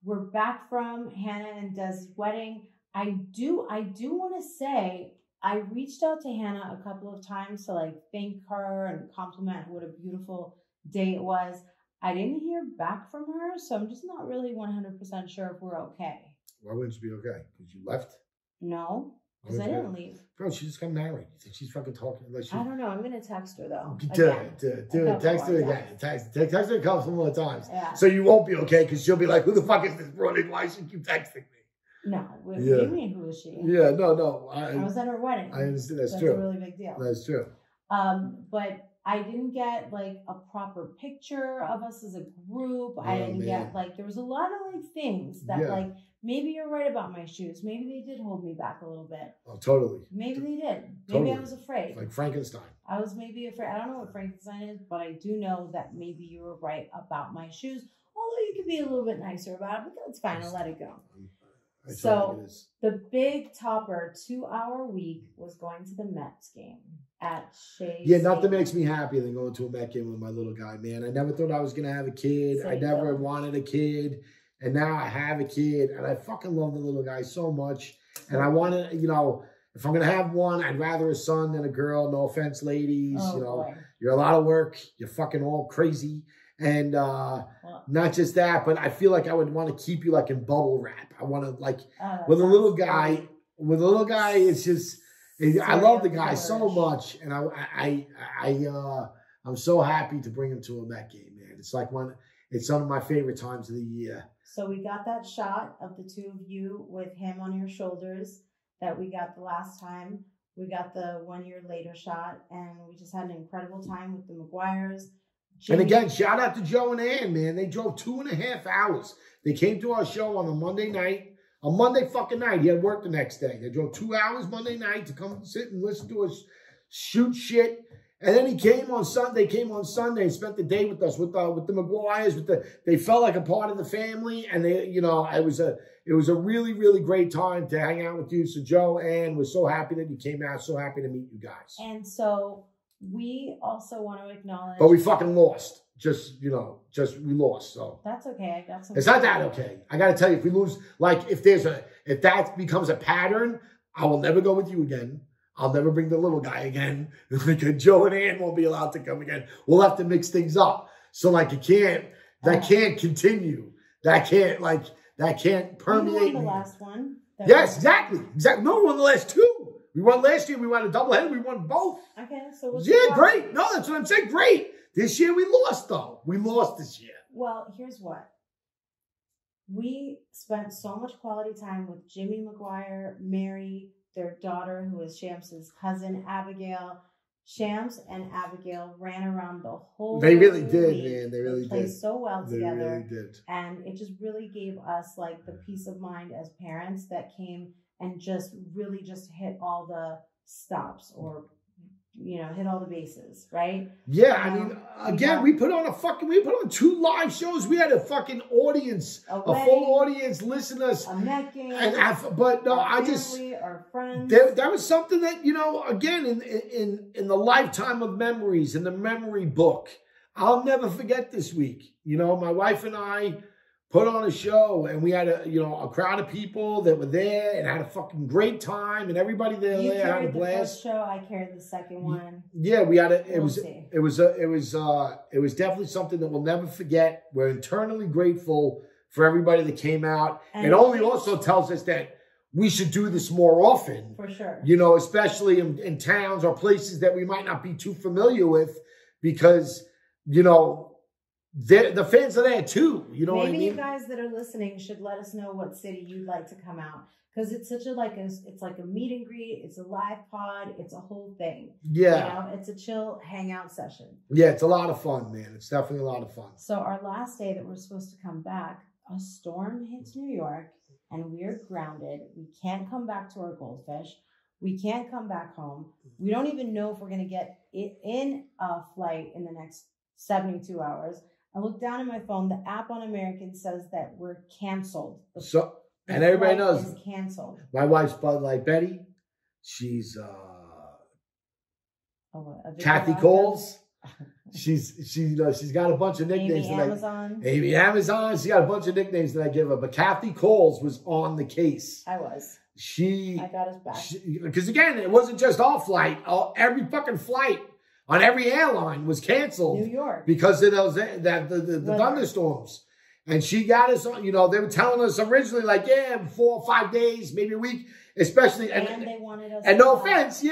we're back from Hannah and Desi's wedding. I do want to say I reached out to Hannah a couple of times to like thank her and compliment what a beautiful day it was. I didn't hear back from her, so I'm just not really 100% sure if we're okay. Why wouldn't you be okay? Because you left? No, because I didn't leave. Bro, she just got married. You think she's fucking talking? Like I don't know. I'm going to text her, though. Do it. Text her again. Text her a couple more times. Yeah. So you won't be okay, because she'll be like, who the fuck is this broad? Why should you texting me? No. What do you mean, who is she? Yeah, no. I was at her wedding. I understand. That's true. That's a really big deal. That's true. But I didn't get like a proper picture of us as a group. I didn't get like, there was a lot of like things that like, maybe you're right about my shoes. Maybe they did hold me back a little bit. Oh, totally. Maybe they did. Maybe I was afraid. Like Frankenstein. I was maybe afraid. I don't know what Frankenstein is, but I do know that maybe you were right about my shoes. Although you could be a little bit nicer about it, but that's fine. I'll let it go. So the big topper 2-hour week was going to the Mets game at Shahs. Yeah, nothing makes me happier than going to a Met game with my little guy, man. I never thought I was going to have a kid. I never wanted a kid. And now I have a kid. And I fucking love the little guy so much. And I want to, you know, if I'm going to have one, I'd rather a son than a girl. No offense, ladies. Oh, you know, boy. You're a lot of work. You're fucking all crazy. And not just that, but I feel like I would want to keep you like in bubble wrap. I want to like with a little guy. With a little guy, it's just I love the guy so much, and I'm so happy to bring him to a Met game, man. It's like it's one of my favorite times of the year. So we got that shot of the two of you with him on your shoulders that we got the last time. We got the 1 year later shot, and we just had an incredible time with the McGuires. And again, shout out to Joe and Ann, man. They drove 2.5 hours. They came to our show on a Monday night. A Monday fucking night. He had work the next day. They drove 2 hours Monday night to come sit and listen to us shoot shit. And then he came on Sunday. And spent the day with us, with the McGuires. They felt like a part of the family. And they, you know, it was a really, really great time to hang out with you. So Joe, Ann, we're so happy that you came out. So happy to meet you guys. And so we also want to acknowledge. But we fucking lost. We lost. So that's okay. I got some. It's not that okay. I got to tell you, if we lose, like if that becomes a pattern, I will never go with you again. I'll never bring the little guy again. Joe and Ann won't be allowed to come again. We'll have to mix things up. So like that can't continue. That can't permeate. We won the last one. Yes, exactly. No, we won the last two. We won last year. We won a doubleheader. We won both. Okay, so great. No, that's what I'm saying. Great. This year we lost, though. We lost this year. Well, here's what. We spent so much quality time with Jimmy McGuire, Mary, their daughter, who is Shams' cousin, Abigail. Shams and Abigail ran around the whole They really did, week. man. They really played did. so well together. They really did. And it just really gave us like the peace of mind as parents that came and just really just hit all the stops or, you know, hit all the bases, right? Yeah, I mean, again, we put on 2 live shows. We had a fucking audience, a full audience, listeners. A Met game. But no, our family, our friends. That was something that, you know, again, in the lifetime of memories, in the memory book, I'll never forget this week. You know, my wife and I put on a show, and we had a crowd of people that were there and had a fucking great time, and everybody there had a blast. The first show, I carried the second one. Yeah, we had it was definitely something that we'll never forget. We're eternally grateful for everybody that came out. And it only also tells us that we should do this more often. For sure. You know, especially in towns or places that we might not be too familiar with, because, you know, the fans are there too. You know what I mean? Maybe you guys that are listening should let us know what city you'd like to come out, because it's such it's like a meet and greet. It's a live pod. It's a whole thing. Yeah, you know, it's a chill hangout session. Yeah, it's a lot of fun, man. It's definitely a lot of fun. So our last day that we're supposed to come back, a storm hits New York, and we're grounded. We can't come back to our goldfish. We can't come back home. We don't even know if we're going to get it in a flight in the next 72 hours. I look down at my phone. The app on American says that we're canceled. And everybody knows it's canceled. My wife's Bud Light Betty. She's Kathy Coles. She's got a bunch of nicknames. Amy Amazon. Amy Amazon. She got a bunch of nicknames that I give her. But Kathy Coles was on the case. I was. I got us back. Because again, it wasn't just our flight. Every fucking flight on every airline was canceled. New York. Because of those the thunderstorms. And she got us on, they were telling us originally, like, 4 or 5 days, maybe a week, especially. And they wanted us. And no offense,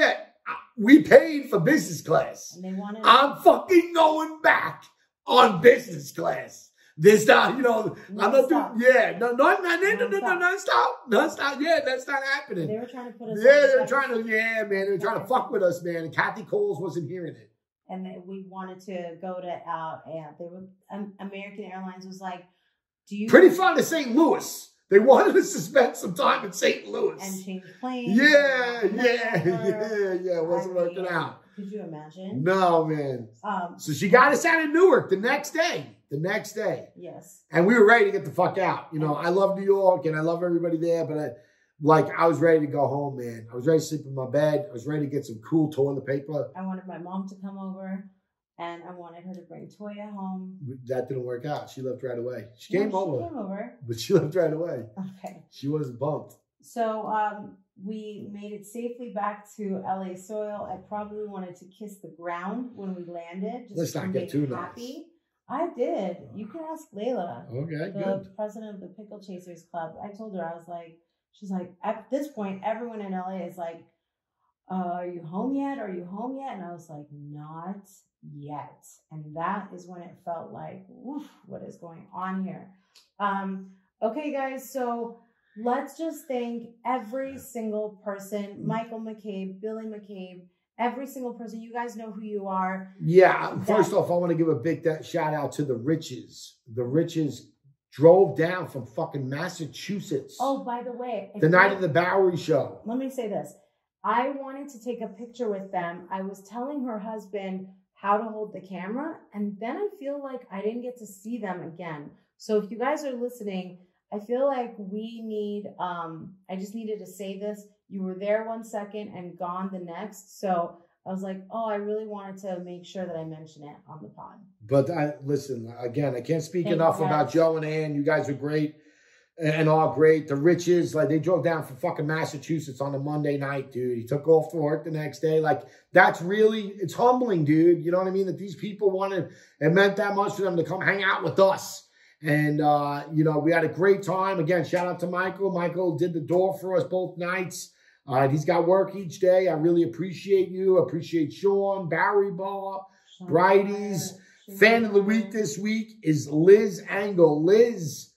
we paid for business class. And they wanted I'm fucking going back on business class. This time, I'm not doing, non stop. Yeah, that's not happening. They were trying to put us. Yeah, they were trying to, they were trying to fuck with us, man. And Kathy Coles wasn't hearing it. And we wanted to go to, American Airlines was like, pretty far to St. Louis. They wanted us to spend some time in St. Louis. And change planes. Yeah. It wasn't working out. Could you imagine? No, man. So she got us out of Newark the next day. Yes. And we were ready to get the fuck out. I love New York and I love everybody there, but I was ready to go home, man. I was ready to sleep in my bed. I was ready to get some cool toilet paper. I wanted my mom to come over. And I wanted her to bring Toya home. That didn't work out. She left right away. She came over. But she left right away. Okay. She wasn't bumped. So we made it safely back to LA soil. I probably wanted to kiss the ground when we landed. Let's not get too happy. Nice. I did. You can ask Layla. Okay, the president of the Pickle Chasers Club. I told her, she's like, at this point, everyone in LA is like, are you home yet? And I was like, not yet. And that is when it felt like, woof, what is going on here? Okay, guys, so let's just thank every single person, Michael McCabe, Billy McCabe, every single person. You guys know who you are. Yeah, first off, I want to give a big shout out to the Riches. The Riches drove down from fucking Massachusetts. Oh, by the way. The night of the Bowery show. Let me say this. I wanted to take a picture with them. I was telling her husband how to hold the camera, and then I feel like I didn't get to see them again. So if you guys are listening, I feel like we need, I just needed to say this. You were there 1 second and gone the next. So I was like, I really wanted to make sure that I mention it on the pod. But listen, again, I can't speak enough about Joe and Ann. You guys are great. And all great. The Riches, they drove down from fucking Massachusetts on a Monday night, dude. He took off to work the next day. That's really, it's humbling, dude. You know what I mean? That these people wanted, it meant that much for them to come hang out with us. And, we had a great time. Again, shout out to Michael. Michael did the door for us both nights. He's got work each day. I really appreciate you. Appreciate Sean, Bowery Bar, Bridie's. Fan of the week this week is Liz Angle. Liz,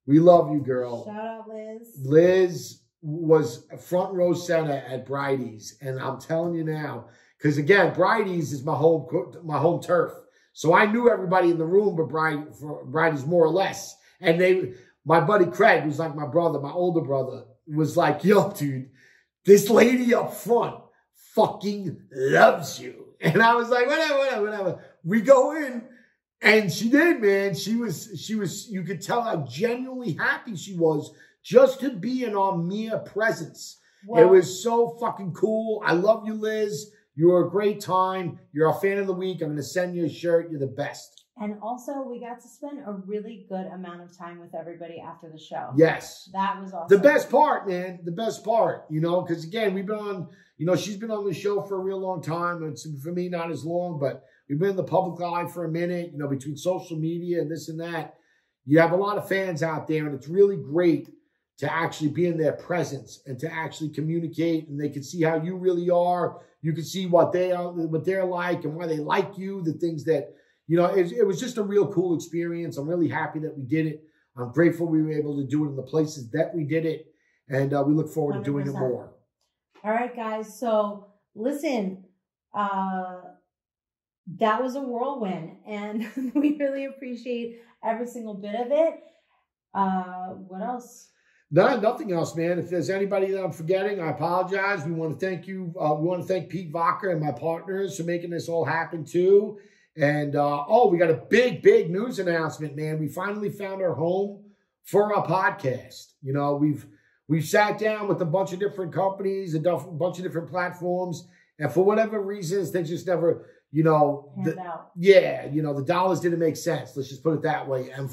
we love you, girl. Shout out, Liz. Liz was front row center at Bridie's. And I'm telling you now, because again, Bridie's is my home turf. So I knew everybody in the room, but Bridie's more or less. And my buddy Craig, who's like my brother, my older brother, was like, yo, dude, this lady up front fucking loves you. And I was like, whatever. We go in. And she did, man. She was, you could tell how genuinely happy she was just to be in our mere presence. Wow. It was so fucking cool. I love you, Liz. You were a great time. You're a fan of the week. I'm going to send you a shirt. You're the best. And also, we got to spend a really good amount of time with everybody after the show. Yes. That was awesome. The best part, man. The best part, because again, we've been on, she's been on the show for a real long time. It's for me, not as long, but we've been in the public eye for a minute, between social media and this and that. You have a lot of fans out there, and it's really great to actually be in their presence and to actually communicate, and they can see how you really are. You can see what they're like and why they like you, the things that, it was just a real cool experience. I'm really happy that we did it. I'm grateful we were able to do it in the places that we did it, and we look forward 100%. To doing it more. All right, guys. So listen, that was a whirlwind, and we really appreciate every single bit of it. What else? No, nothing else, man. If there's anybody that I'm forgetting, I apologize. We want to thank you. We want to thank Pete Vaca and my partners for making this all happen too. And, we got a big news announcement, man. We finally found our home for our podcast. We've sat down with a bunch of different companies, a bunch of different platforms, and for whatever reasons, they just never, you know, yeah, you know, the dollars didn't make sense. Let's just put it that way. And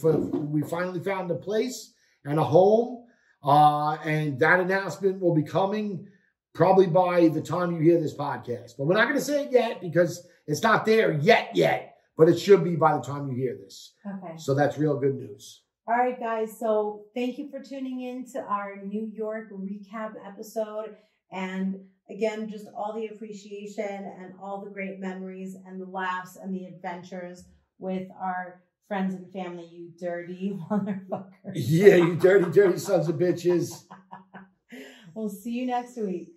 we finally found a place and a home. And that announcement will be coming probably by the time you hear this podcast. But we're not going to say it yet because it's not there yet. But it should be by the time you hear this. Okay. So that's real good news. All right, guys. So thank you for tuning in to our New York recap episode. And again, just all the appreciation and all the great memories and the laughs and the adventures with our friends and family, you dirty motherfuckers. Yeah, you dirty sons of bitches. We'll see you next week.